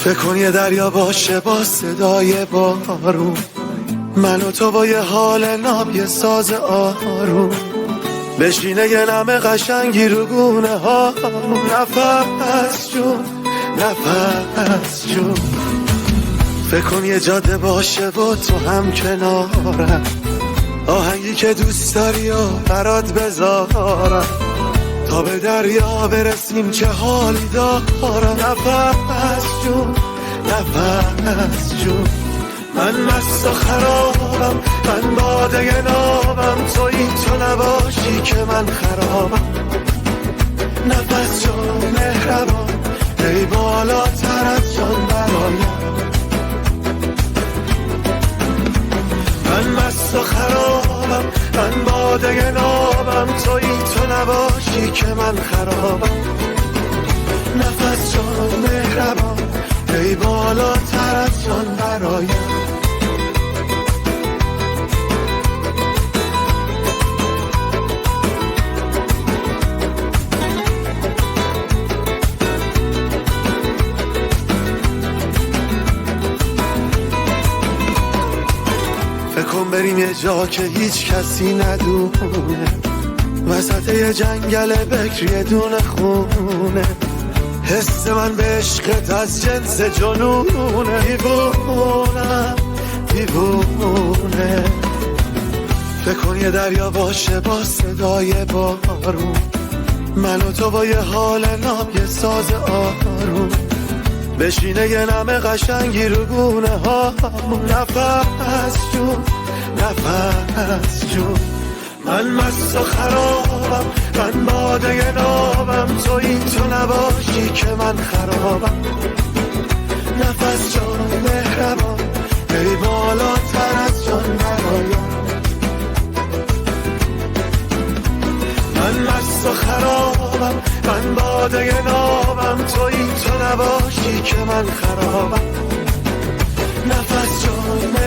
فکر کن یه دریا باشه با صدای بارون، من و تو با یه حال ناب یه ساز آروم، بشینه یه نم قشنگی رو گونه ها، نفس جون نفس جون. فکر کن یه جاده باشه با تو هم کنارم، آهنگی که دوست داری و برات بذارم، تا به دریا برسیم چه حالی دارم. نفس جون نفس جون، من مست و خرابم، من باده نابم، تویی تو نباشی که من خرابم. نفس جون مهربان، ای بالاتر از جان برایم. من مست و خرابم، من باده نابم، تویی تو نباشی که من خرابم. نفس جان مهربان، ای بالاتر از جان برایم. فکر کن بریم یه جا که هیچ کسی ندونه، وسط یه جنگل بکر یه دونه خونه، حس من به عشقت از جنس جنونه. دیوونم دیوونه، فکر کن یه دریا باشه با صدای بارون، من و تو با یه حال ناب یه ساز آروم، بشینه یه نم قشنگی رو گونه ها. نفس جون نفس جون، من مست و خرابم، من باده نابم، تویی تو نباشی که من خرابم. نفس جان مهربان، ای بالاتر از جان برایم. من مست و خرابم، من باده نابم، تویی تو نباشی که من خرابم. نفس جان